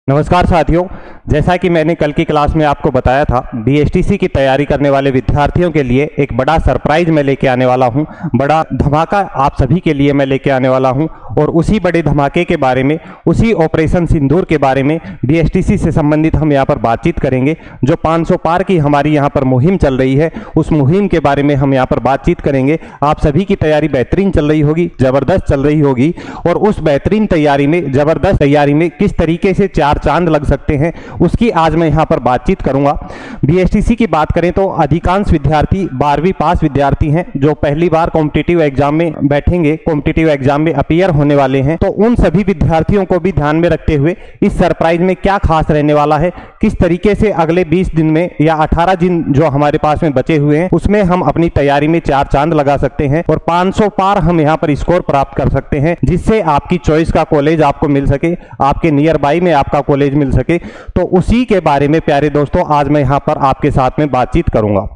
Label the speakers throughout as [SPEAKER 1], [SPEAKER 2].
[SPEAKER 1] नमस्कार साथियों, जैसा कि मैंने कल की क्लास में आपको बताया था, बीएसटीसी की तैयारी करने वाले विद्यार्थियों के लिए एक बड़ा सरप्राइज मैं लेके आने वाला हूं। बड़ा धमाका आप सभी के लिए मैं लेके आने वाला हूं और उसी बड़े धमाके के बारे में, उसी ऑपरेशन सिंदूर के बारे में बीएसटीसी से संबंधित हम यहां पर बातचीत करेंगे। जो 500 पार की हमारी यहां पर मुहिम चल रही है, उस मुहिम के बारे में हम यहां पर बातचीत करेंगे। आप सभी की तैयारी बेहतरीन चल रही होगी, ज़बरदस्त चल रही होगी, और उस बेहतरीन तैयारी में, ज़बरदस्त तैयारी में किस तरीके से चार चांद लग सकते हैं, उसकी आज मैं यहां पर बातचीत करूंगा। बीएसटीसी की बात करें तो अधिकांश विद्यार्थी 12वीं पास विद्यार्थी हैं जो पहली बार कॉम्पिटिटिव एग्जाम में बैठेंगे, कॉम्पिटिटिव एग्जाम में अपीयर होने वाले हैं। तो उन सभी विद्यार्थियों को भी ध्यान में रखते हुए इस सरप्राइज में क्या खास रहने वाला है, किस तरीके से अगले 20 दिन में या 18 दिन जो हमारे पास में बचे हुए हैं उसमें हम अपनी तैयारी में चार चांद लगा सकते हैं और 500 पार हम यहां पर स्कोर प्राप्त कर सकते हैं, जिससे आपकी चॉइस का कॉलेज आपको मिल सके, आपके नियर बाई में आपका कॉलेज मिल सके। तो उसी के बारे में प्यारे दोस्तों आज मैं यहां पर आपके साथ में बातचीत करूंगा।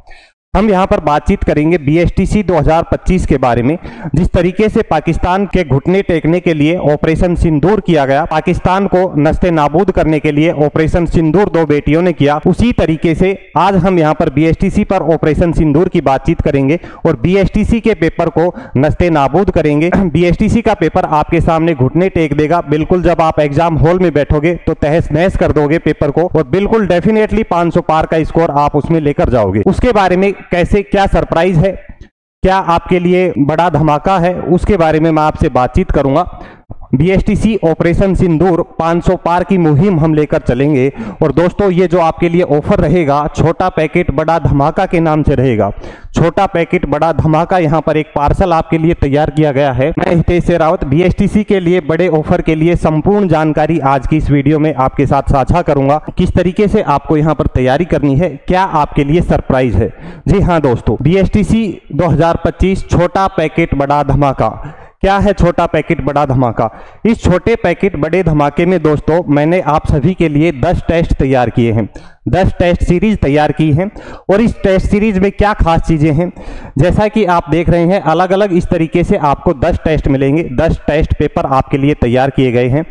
[SPEAKER 1] हम यहां पर बातचीत करेंगे बीएसटीसी 2025 के बारे में। जिस तरीके से पाकिस्तान के घुटने टेकने के लिए ऑपरेशन सिंदूर किया गया, पाकिस्तान को नस्ते नाबूद करने के लिए ऑपरेशन सिंदूर दो बेटियों ने किया, उसी तरीके से आज हम यहां पर बीएसटीसी पर ऑपरेशन सिंदूर की बातचीत करेंगे और बीएसटीसी के पेपर को नस्ते नाबूद करेंगे। बीएसटीसी का पेपर आपके सामने घुटने टेक देगा। बिल्कुल जब आप एग्जाम हॉल में बैठोगे तो तहस नहस कर दोगे पेपर को और बिल्कुल डेफिनेटली 500 पार का स्कोर आप उसमें लेकर जाओगे। उसके बारे में कैसे, क्या सरप्राइज है, क्या आपके लिए बड़ा धमाका है, उसके बारे में मैं आपसे बातचीत करूंगा। बीएसटीसी ऑपरेशन सिंदूर 500 पार की मुहिम हम लेकर चलेंगे और दोस्तों ये जो आपके लिए ऑफर रहेगा, छोटा पैकेट बड़ा धमाका के नाम से रहेगा। छोटा पैकेट बड़ा धमाका, यहाँ पर एक पार्सल आपके लिए तैयार किया गया है। मैं हितेश शेरावत बीएसटीसी के लिए बड़े ऑफर के लिए संपूर्ण जानकारी आज की इस वीडियो में आपके साथ साझा करूंगा। किस तरीके से आपको यहाँ पर तैयारी करनी है, क्या आपके लिए सरप्राइज है। जी हाँ दोस्तों, बीएसटीसी 2025 छोटा पैकेट बड़ा धमाका। क्या है छोटा पैकेट बड़ा धमाका? इस छोटे पैकेट बड़े धमाके में दोस्तों मैंने आप सभी के लिए 10 टेस्ट तैयार किए हैं, 10 टेस्ट सीरीज तैयार की हैं। और इस टेस्ट सीरीज में क्या खास चीजें हैं, जैसा कि आप देख रहे हैं अलग अलग इस तरीके से आपको 10 टेस्ट मिलेंगे। 10 टेस्ट पेपर आपके लिए तैयार किए गए हैं।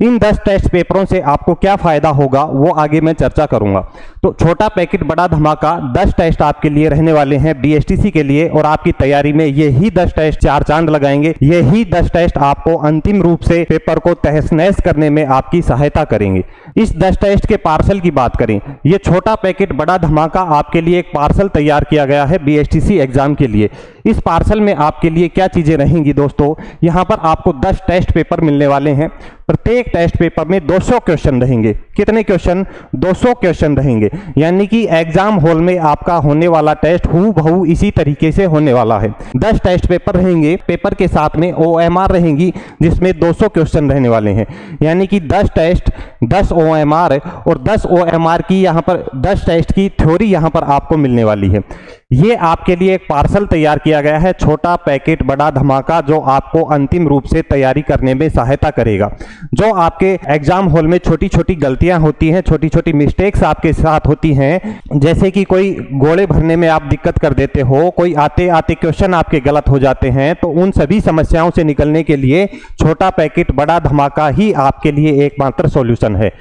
[SPEAKER 1] इन 10 टेस्ट पेपरों से आपको क्या फायदा होगा वो आगे मैं चर्चा करूंगा। तो छोटा पैकेट बड़ा धमाका 10 टेस्ट आपके लिए रहने वाले हैं बीएसटीसी के लिए और आपकी तैयारी में यही 10 टेस्ट चार चांद लगाएंगे। यही 10 टेस्ट आपको अंतिम रूप से पेपर को तहस नहस करने में आपकी सहायता करेंगे। इस 10 टेस्ट के पार्सल की बात करें, ये छोटा पैकेट बड़ा धमाका आपके लिए एक पार्सल तैयार किया गया है बीएसटीसी एग्जाम के लिए। इस पार्सल में आपके लिए क्या चीजें रहेंगी दोस्तों, यहाँ पर आपको 10 टेस्ट पेपर मिलने वाले हैं। प्रत्येक टेस्ट पेपर में 200 क्वेश्चन रहेंगे। कितने क्वेश्चन? 200 क्वेश्चन रहेंगे, यानी कि एग्जाम हॉल में आपका होने वाला टेस्ट हूबहू इसी तरीके से होने वाला है। 10 टेस्ट पेपर रहेंगे, पेपर के साथ में ओएमआर रहेंगी जिसमें 200 क्वेश्चन रहने वाले हैं, यानी कि 10 टेस्ट 10 ओएमआर और 10 ओएमआर की यहाँ पर 10 टेस्ट की थ्योरी यहाँ पर आपको मिलने वाली है। ये आपके लिए एक पार्सल तैयार किया गया है, छोटा पैकेट बड़ा धमाका, जो आपको अंतिम रूप से तैयारी करने में सहायता करेगा। जो आपके एग्जाम हॉल में छोटी छोटी गलतियां होती हैं, छोटी छोटी मिस्टेक्स आपके साथ होती हैं, जैसे कि कोई गोले भरने में आप दिक्कत कर देते हो, कोई आते आते क्वेश्चन आपके गलत हो जाते हैं, तो उन सभी समस्याओं से निकलने के लिए छोटा पैकेट बड़ा धमाका ही आपके लिए एकमात्र सॉल्यूशन है।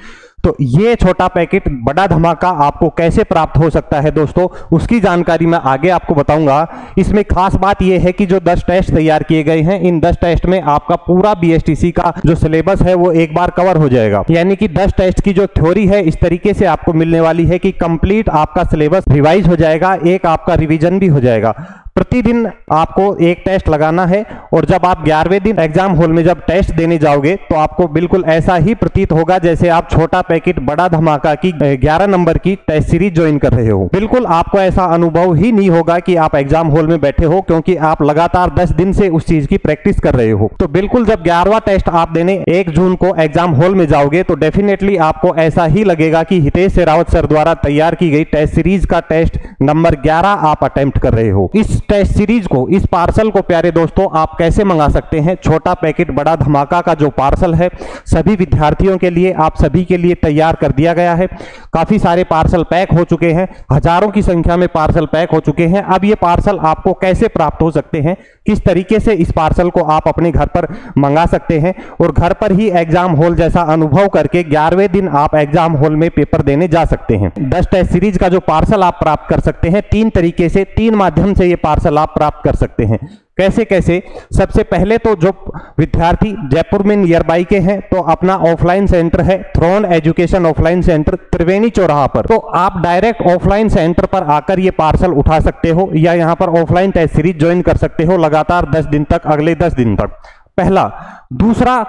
[SPEAKER 1] तो ये छोटा पैकेट बड़ा धमाका आपको कैसे प्राप्त हो सकता है दोस्तों, उसकी जानकारी मैं आगे आपको बताऊंगा। इसमें खास बात यह है कि जो 10 टेस्ट तैयार किए गए हैं, इन 10 टेस्ट में आपका पूरा बीएसटीसी का जो सिलेबस है वो एक बार कवर हो जाएगा, यानी कि 10 टेस्ट की जो थ्योरी है इस तरीके से आपको मिलने वाली है कि कंप्लीट आपका सिलेबस रिवाइज हो जाएगा, एक आपका रिवीजन भी हो जाएगा। प्रतिदिन आपको एक टेस्ट लगाना है और जब आप 11वें दिन एग्जाम हॉल में जब टेस्ट देने जाओगे तो आपको बिल्कुल ऐसा ही प्रतीत होगा जैसे आप छोटा पैकेट बड़ा धमाका की 11 नंबर की टेस्ट सीरीज ज्वाइन कर रहे हो। बिल्कुल आपको ऐसा अनुभव ही नहीं होगा कि आप एग्जाम हॉल में बैठे हो, क्योंकि आप लगातार 10 दिन से उस चीज की प्रैक्टिस कर रहे हो। तो बिल्कुल जब 11वां टेस्ट आप देने 1 जून को एग्जाम हॉल में जाओगे तो डेफिनेटली आपको ऐसा ही लगेगा कि हितेश शेरावत सर द्वारा तैयार की गई टेस्ट सीरीज का टेस्ट नंबर 11 आप अटेम्प्ट कर रहे हो। इस टेस्ट सीरीज को, इस पार्सल को प्यारे दोस्तों आप कैसे मंगा सकते हैं। छोटा पैकेट बड़ा धमाका का जो पार्सल है सभी विद्यार्थियों के लिए, आप सभी के लिए तैयार कर दिया गया है। काफी सारे पार्सल पैक हो चुके हैं, हजारों की संख्या में पार्सल पैक हो चुके हैं। अब ये पार्सल आपको कैसे प्राप्त हो सकते हैं, किस तरीके से इस पार्सल को आप अपने घर पर मंगा सकते हैं और घर पर ही एग्जाम हॉल जैसा अनुभव करके 11वें दिन आप एग्जाम हॉल में पेपर देने जा सकते हैं। 10 टेस्ट सीरीज का जो पार्सल आप प्राप्त कर सकते हैं 3 तरीके से, 3 माध्यम से ये पार्सल आप प्राप्त कर सकते हैं। कैसे कैसे? सबसे पहले तो जो विद्यार्थी जयपुर में नियर बाई के हैं तो अपना ऑफलाइन सेंटर है थ्रोन एजुकेशन ऑफलाइन सेंटर त्रिवेणी चौराहा पर, तो आप डायरेक्ट ऑफलाइन सेंटर पर आकर ये पार्सल उठा सकते हो या यहाँ पर ऑफलाइन टेस्ट सीरीज ज्वाइन कर सकते हो लगातार 10 दिन तक, अगले 10 दिन तक। पहला। दूसरा,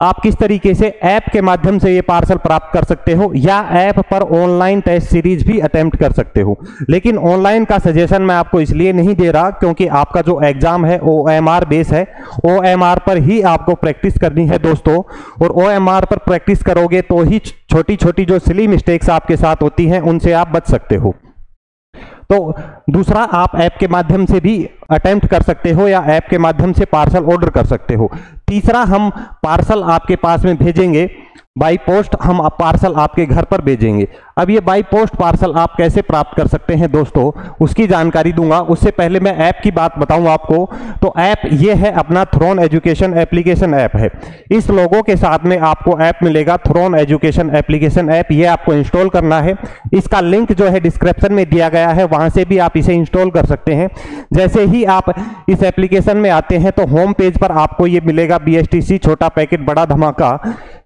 [SPEAKER 1] आप किस तरीके से ऐप के माध्यम से ये पार्सल प्राप्त कर सकते हो या ऐप पर ऑनलाइन टेस्ट सीरीज भी अटेम्प्ट कर सकते हो। लेकिन ऑनलाइन का सजेशन मैं आपको इसलिए नहीं दे रहा क्योंकि आपका जो एग्जाम है OMR बेस है, OMR पर ही आपको प्रैक्टिस करनी है दोस्तों, और OMR पर प्रैक्टिस करोगे तो ही छोटी छोटी जो सिली मिस्टेक्स आपके साथ होती हैं उनसे आप बच सकते हो। तो दूसरा, आप ऐप के माध्यम से भी अटेम्प्ट कर सकते हो या ऐप के माध्यम से पार्सल ऑर्डर कर सकते हो। तीसरा, हम पार्सल आपके पास में भेजेंगे बाई पोस्ट, हम पार्सल आपके घर पर भेजेंगे। अब ये बाई पोस्ट पार्सल आप कैसे प्राप्त कर सकते हैं दोस्तों, उसकी जानकारी दूंगा। उससे पहले मैं ऐप की बात बताऊं आपको। तो ऐप ये है अपना थ्रोन एजुकेशन एप्लीकेशन ऐप है। इस लोगों के साथ में आपको ऐप मिलेगा थ्रोन एजुकेशन एप्लीकेशन ऐप, ये आपको इंस्टॉल करना है। इसका लिंक जो है डिस्क्रिप्शन में दिया गया है, वहां से भी आप इसे इंस्टॉल कर सकते हैं। जैसे ही आप इस एप्लीकेशन में आते हैं तो होम पेज पर आपको ये मिलेगा BSTC छोटा पैकेट बड़ा धमाका।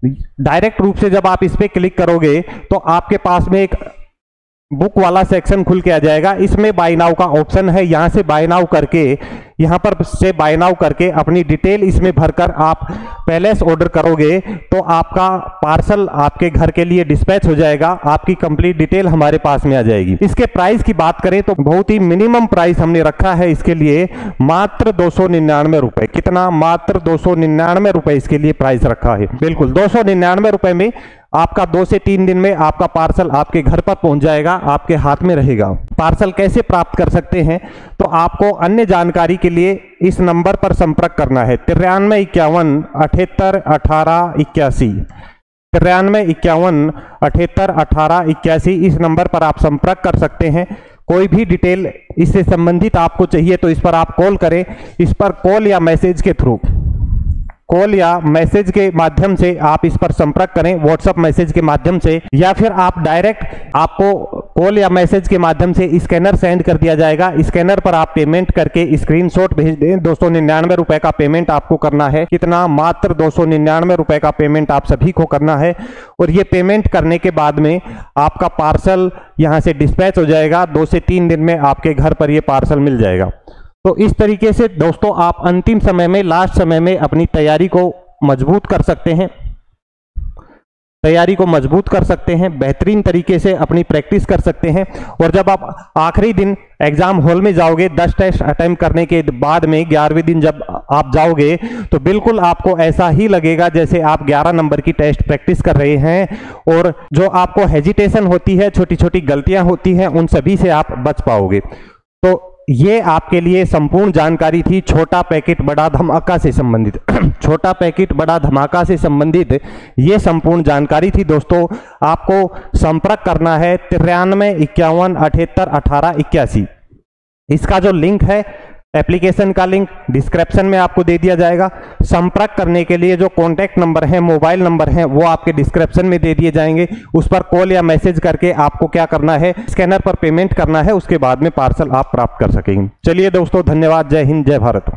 [SPEAKER 1] डायरेक्ट रूप से जब आप इस पे क्लिक करोगे तो आपके पास में एक बुक वाला सेक्शन खुल के आ जाएगा। इसमें बाय नाउ का ऑप्शन है, यहां से बाय नाउ करके, यहां पर से बाय नाउ करके अपनी डिटेल इसमें भरकर आप पहले से ऑर्डर करोगे तो आपका पार्सल आपके घर के लिए डिस्पैच हो जाएगा, आपकी कंप्लीट डिटेल हमारे पास में आ जाएगी। इसके प्राइस की बात करें तो बहुत ही मिनिमम प्राइस हमने रखा है इसके लिए, मात्र 299 रुपए। कितना? मात्र 299 रुपए इसके लिए प्राइस रखा है। बिल्कुल 299 रुपए में आपका 2 से 3 दिन में आपका पार्सल आपके घर पर पहुंच जाएगा, आपके हाथ में रहेगा। पार्सल कैसे प्राप्त कर सकते हैं, तो आपको अन्य जानकारी के लिए इस नंबर पर संपर्क करना है 93 51 78 18 81, 93 51 78 18 81। इस नंबर पर आप संपर्क कर सकते हैं। कोई भी डिटेल इससे संबंधित आपको चाहिए तो इस पर आप कॉल करें। इस पर कॉल या मैसेज के थ्रू, कॉल या मैसेज के माध्यम से आप इस पर संपर्क करें, व्हाट्सएप मैसेज के माध्यम से, या फिर आप डायरेक्ट, आपको कॉल या मैसेज के माध्यम से स्कैनर सेंड कर दिया जाएगा। स्कैनर पर आप पेमेंट करके स्क्रीनशॉट भेज दें। 299 रुपए का पेमेंट आपको करना है। कितना? मात्र 299 रुपए का पेमेंट आप सभी को करना है। और ये पेमेंट करने के बाद में आपका पार्सल यहाँ से डिस्पैच हो जाएगा। 2 से 3 दिन में आपके घर पर ये पार्सल मिल जाएगा। तो इस तरीके से दोस्तों आप अंतिम समय में, लास्ट समय में अपनी तैयारी को मजबूत कर सकते हैं, तैयारी को मजबूत कर सकते हैं, बेहतरीन तरीके से अपनी प्रैक्टिस कर सकते हैं। और जब आप आखिरी दिन एग्जाम हॉल में जाओगे 10 टेस्ट अटेम्प्ट करने के बाद में 11वें दिन जब आप जाओगे तो बिल्कुल आपको ऐसा ही लगेगा जैसे आप 11 नंबर की टेस्ट प्रैक्टिस कर रहे हैं, और जो आपको हेजिटेशन होती है, छोटी छोटी गलतियां होती हैं, उन सभी से आप बच पाओगे। तो ये आपके लिए संपूर्ण जानकारी थी छोटा पैकेट बड़ा धमाका से संबंधित छोटा पैकेट बड़ा धमाका से संबंधित ये संपूर्ण जानकारी थी दोस्तों। आपको संपर्क करना है 93 51 78 18 81। इसका जो लिंक है, एप्लीकेशन का लिंक डिस्क्रिप्शन में आपको दे दिया जाएगा। संपर्क करने के लिए जो कॉन्टैक्ट नंबर है, मोबाइल नंबर है, वो आपके डिस्क्रिप्शन में दे दिए जाएंगे। उस पर कॉल या मैसेज करके आपको क्या करना है, स्कैनर पर पेमेंट करना है, उसके बाद में पार्सल आप प्राप्त कर सकेंगे। चलिए दोस्तों, धन्यवाद। जय हिंद, जय भारत।